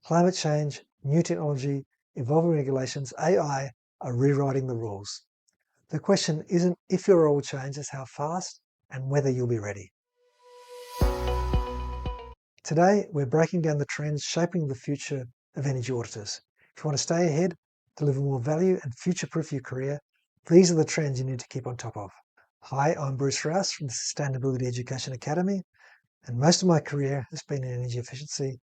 Climate change, new technology, evolving regulations, AI are rewriting the rules. The question isn't if your role will change, it's how fast and whether you'll be ready. Today, we're breaking down the trends shaping the future of energy auditors. If you want to stay ahead, deliver more value and future-proof your career, these are the trends you need to keep on top of. Hi, I'm Bruce Rouse from the Sustainability Education Academy, and most of my career has been in energy efficiency,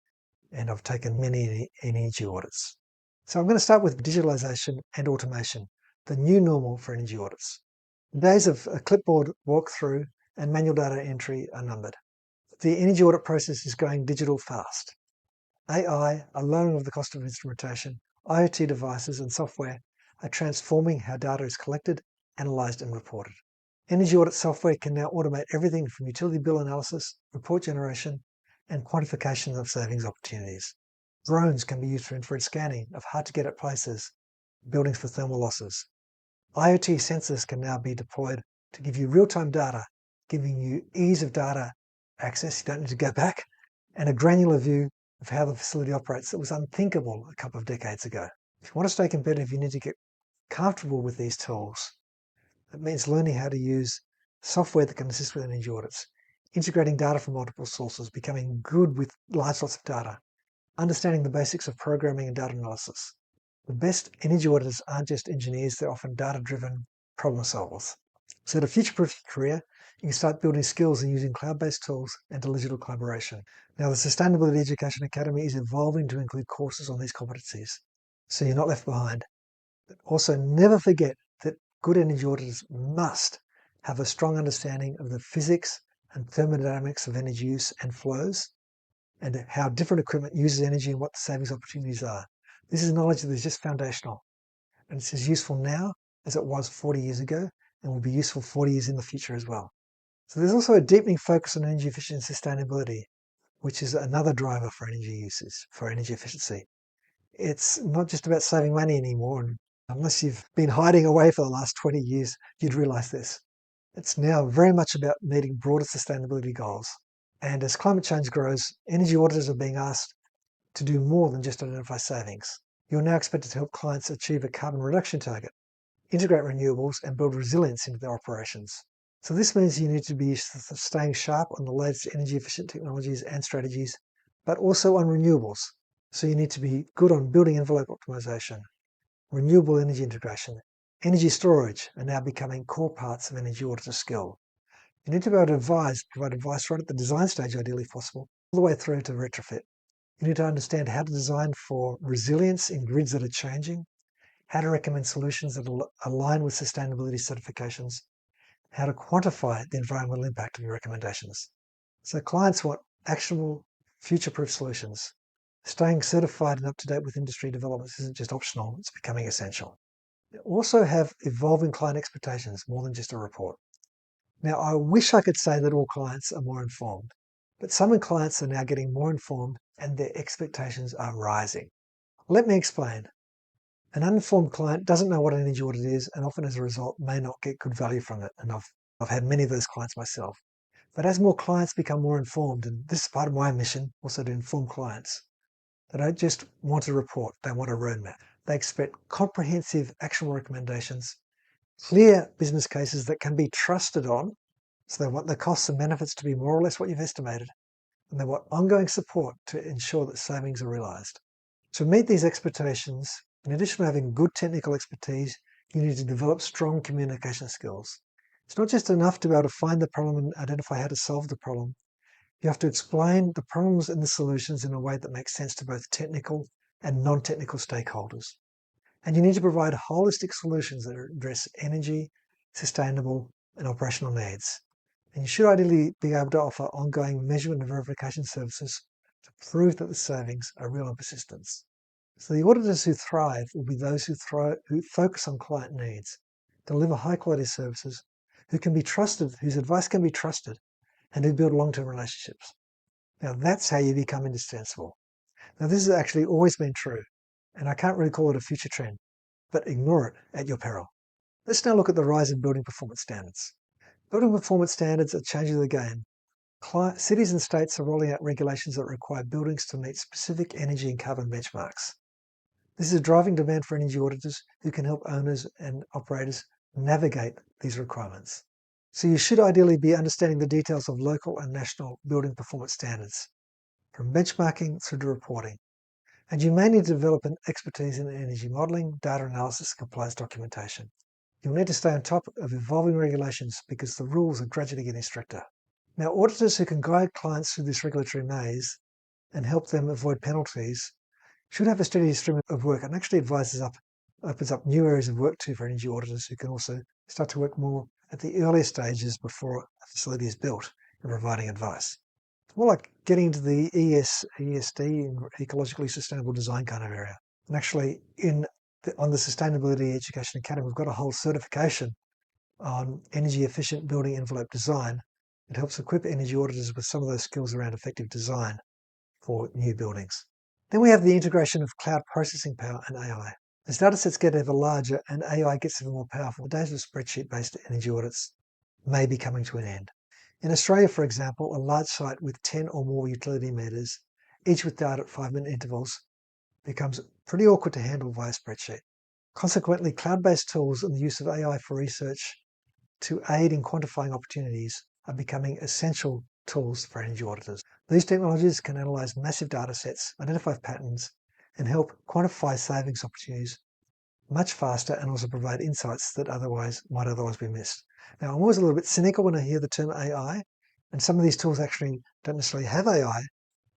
and I've taken many energy audits. So I'm going to start with digitalization and automation, the new normal for energy audits. The days of a clipboard walkthrough and manual data entry are numbered. The energy audit process is going digital fast. AI, a lowering of the cost of instrumentation, IoT devices and software are transforming how data is collected, analysed and reported. Energy audit software can now automate everything from utility bill analysis, report generation, and quantification of savings opportunities. Drones can be used for infrared scanning of hard-to-get-at places, buildings for thermal losses. IoT sensors can now be deployed to give you real-time data, giving you ease of data access, you don't need to go back, and a granular view of how the facility operates that was unthinkable a couple of decades ago. If you want to stay competitive, you need to get comfortable with these tools. It means learning how to use software that can assist with energy audits, integrating data from multiple sources, becoming good with large lots of data, understanding the basics of programming and data analysis. The best energy auditors aren't just engineers, they're often data-driven problem solvers. So to future-proof your career, you can start building skills and using cloud-based tools and digital collaboration. Now, the Sustainability Education Academy is evolving to include courses on these competencies, so you're not left behind. But also, never forget that good energy auditors must have a strong understanding of the physics and thermodynamics of energy use and flows, and how different equipment uses energy and what the savings opportunities are. This is knowledge that is just foundational, and it's as useful now as it was 40 years ago, and will be useful 40 years in the future as well. So there's also a deepening focus on energy efficiency and sustainability, which is another driver for energy uses, for energy efficiency. It's not just about saving money anymore, and unless you've been hiding away for the last 20 years, you'd realise this. It's now very much about meeting broader sustainability goals. And as climate change grows, energy auditors are being asked to do more than just identify savings. You're now expected to help clients achieve a carbon reduction target, integrate renewables and build resilience into their operations. So this means you need to be staying sharp on the latest energy efficient technologies and strategies, but also on renewables. So you need to be good on building envelope optimization, renewable energy integration, energy storage are now becoming core parts of energy auditor skill. You need to be able to provide advice right at the design stage, ideally if possible, all the way through to retrofit. You need to understand how to design for resilience in grids that are changing, how to recommend solutions that align with sustainability certifications, how to quantify the environmental impact of your recommendations. So clients want actionable, future-proof solutions. Staying certified and up to date with industry developments isn't just optional, it's becoming essential. You also have evolving client expectations, more than just a report. Now, I wish I could say that all clients are more informed, but some clients are now getting more informed and their expectations are rising. Let me explain. An uninformed client doesn't know what an energy audit is and often as a result may not get good value from it. And I've had many of those clients myself. But as more clients become more informed, and this is part of my mission, also to inform clients, they don't just want a report, they want a roadmap. They expect comprehensive actionable recommendations, clear business cases that can be trusted on, so they want the costs and benefits to be more or less what you've estimated, and they want ongoing support to ensure that savings are realised. To meet these expectations, in addition to having good technical expertise, you need to develop strong communication skills. It's not just enough to be able to find the problem and identify how to solve the problem. You have to explain the problems and the solutions in a way that makes sense to both technical and non-technical stakeholders. And you need to provide holistic solutions that address energy, sustainable, and operational needs. And you should ideally be able to offer ongoing measurement and verification services to prove that the savings are real and persistent. So the auditors who thrive will be those who focus on client needs, deliver high-quality services, who can be trusted, whose advice can be trusted, and who build long-term relationships. Now that's how you become indispensable. Now this has actually always been true, and I can't really call it a future trend, but ignore it at your peril. Let's now look at the rise in building performance standards. Building performance standards are changing the game. Cities and states are rolling out regulations that require buildings to meet specific energy and carbon benchmarks. This is driving demand for energy auditors who can help owners and operators navigate these requirements. So you should ideally be understanding the details of local and national building performance standards, from benchmarking through to reporting. And you may need to develop an expertise in energy modelling, data analysis, and compliance documentation. You'll need to stay on top of evolving regulations because the rules are gradually getting stricter. Now, auditors who can guide clients through this regulatory maze and help them avoid penalties should have a steady stream of work and actually opens up new areas of work too for energy auditors who can also start to work more at the earlier stages before a facility is built in providing advice. It's more like getting into the ESD, ecologically sustainable design kind of area. And actually on the Sustainability Education Academy, we've got a whole certification on energy efficient building envelope design. It helps equip energy auditors with some of those skills around effective design for new buildings. Then we have the integration of cloud processing power and AI. As data sets get ever larger and AI gets ever more powerful, the days of spreadsheet-based energy audits may be coming to an end. In Australia, for example, a large site with 10 or more utility meters, each with data at 5-minute intervals, becomes pretty awkward to handle via spreadsheet. Consequently, cloud-based tools and the use of AI for research to aid in quantifying opportunities are becoming essential tools for energy auditors. These technologies can analyze massive data sets, identify patterns, and help quantify savings opportunities much faster and also provide insights that might otherwise be missed. Now, I'm always a little bit cynical when I hear the term AI, and some of these tools actually don't necessarily have AI,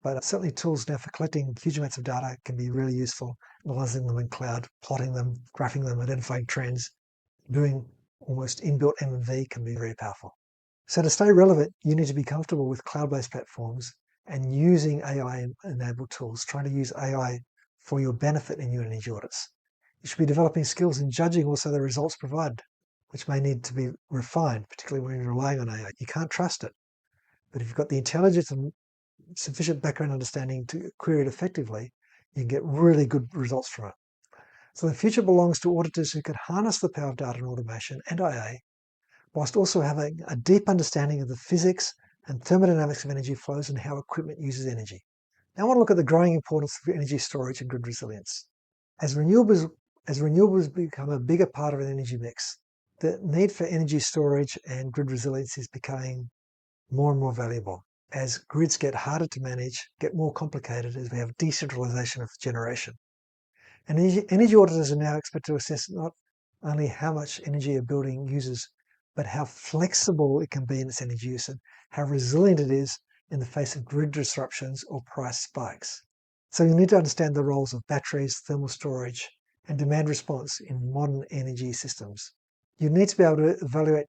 but certainly tools now for collecting huge amounts of data can be really useful, analyzing them in cloud, plotting them, graphing them, identifying trends, doing almost inbuilt M&V can be very powerful. So to stay relevant, you need to be comfortable with cloud-based platforms and using AI-enabled tools, trying to use AI for your benefit in your energy audits. You should be developing skills in judging also the results provided, which may need to be refined, particularly when you're relying on AI. You can't trust it. But if you've got the intelligence and sufficient background understanding to query it effectively, you can get really good results from it. So the future belongs to auditors who can harness the power of data and automation and AI, whilst also having a deep understanding of the physics and thermodynamics of energy flows and how equipment uses energy. Now I want to look at the growing importance of energy storage and grid resilience. As renewables become a bigger part of an energy mix, the need for energy storage and grid resilience is becoming more and more valuable as grids get harder to manage, get more complicated as we have decentralization of generation. And energy auditors are now expected to assess not only how much energy a building uses, but how flexible it can be in its energy use and how resilient it is in the face of grid disruptions or price spikes. So you need to understand the roles of batteries, thermal storage, and demand response in modern energy systems. You need to be able to evaluate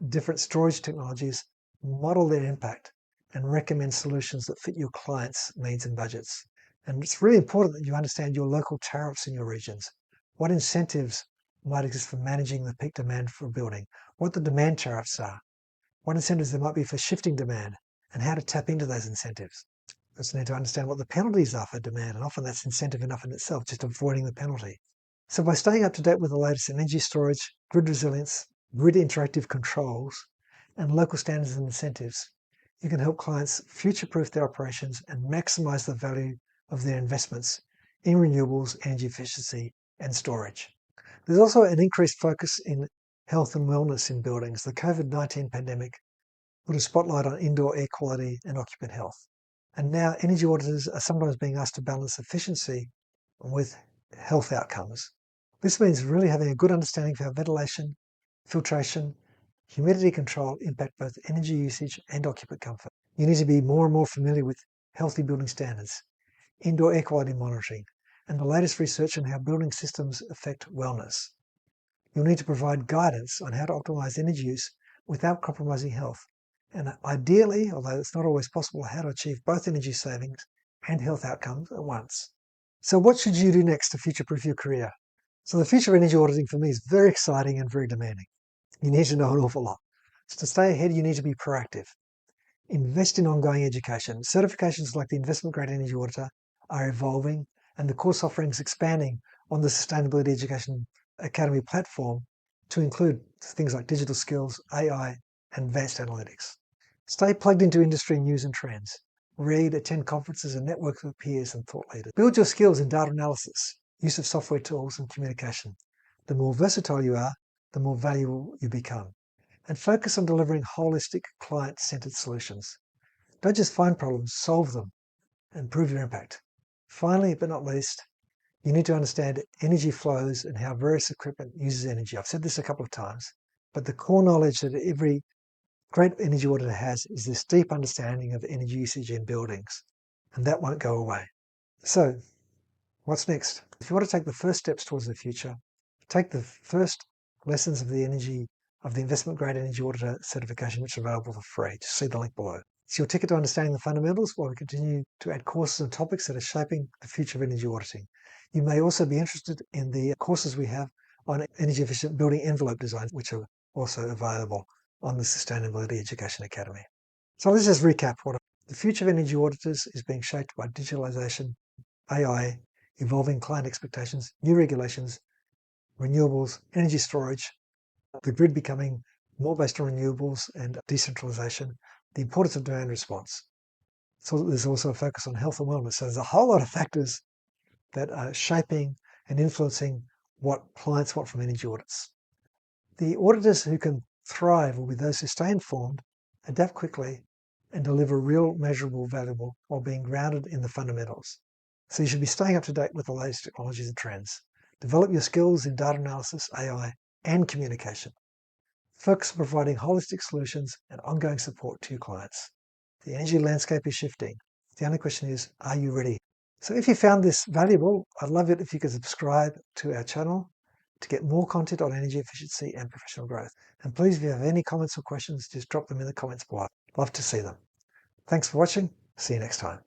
different storage technologies, model their impact, and recommend solutions that fit your clients' needs and budgets. And it's really important that you understand your local tariffs in your regions. What incentives might exist for managing the peak demand for a building, what the demand tariffs are, what incentives there might be for shifting demand, and how to tap into those incentives. You also need to understand what the penalties are for demand, and often that's incentive enough in itself, just avoiding the penalty. So by staying up to date with the latest in energy storage, grid resilience, grid interactive controls, and local standards and incentives, you can help clients future-proof their operations and maximize the value of their investments in renewables, energy efficiency, and storage. There's also an increased focus in health and wellness in buildings. The COVID-19 pandemic put a spotlight on indoor air quality and occupant health. And now energy auditors are sometimes being asked to balance efficiency with health outcomes. This means really having a good understanding of how ventilation, filtration, humidity control impact both energy usage and occupant comfort. You need to be more and more familiar with healthy building standards, indoor air quality monitoring, and the latest research on how building systems affect wellness. You'll need to provide guidance on how to optimize energy use without compromising health, and ideally, although it's not always possible, how to achieve both energy savings and health outcomes at once. So what should you do next to future-proof your career? So the future of energy auditing for me is very exciting and very demanding. You need to know an awful lot. So to stay ahead, you need to be proactive. Invest in ongoing education. Certifications like the Investment Grade Energy Auditor are evolving, and the course offerings expanding on the Sustainability Education Academy platform to include things like digital skills, AI, and advanced analytics. Stay plugged into industry news and trends. Read, attend conferences and network with peers and thought leaders. Build your skills in data analysis, use of software tools and communication. The more versatile you are, the more valuable you become. And focus on delivering holistic, client-centered solutions. Don't just find problems, solve them and prove your impact. Finally, but not least, you need to understand energy flows and how various equipment uses energy. I've said this a couple of times, but the core knowledge that every great energy auditor has is this deep understanding of energy usage in buildings, and that won't go away. So, what's next? If you want to take the first steps towards the future, take the first lessons of the investment grade energy auditor certification, which are available for free. Just see the link below. It's your ticket to understanding the fundamentals while we continue to add courses and topics that are shaping the future of energy auditing. You may also be interested in the courses we have on energy efficient building envelope design, which are also available on the Sustainability Education Academy. So let's just recap. The future of energy auditors is being shaped by digitalization, AI, evolving client expectations, new regulations, renewables, energy storage, the grid becoming more based on renewables and decentralization, the importance of demand response. So there's also a focus on health and wellness. So there's a whole lot of factors that are shaping and influencing what clients want from energy audits. The auditors who can thrive will be those who stay informed, adapt quickly, and deliver real measurable value while being grounded in the fundamentals. So you should be staying up to date with the latest technologies and trends. Develop your skills in data analysis, AI, and communication. Focus on providing holistic solutions and ongoing support to your clients. The energy landscape is shifting. The only question is, are you ready? So if you found this valuable, I'd love it if you could subscribe to our channel to get more content on energy efficiency and professional growth. And please, if you have any comments or questions, just drop them in the comments below. Love to see them. Thanks for watching. See you next time.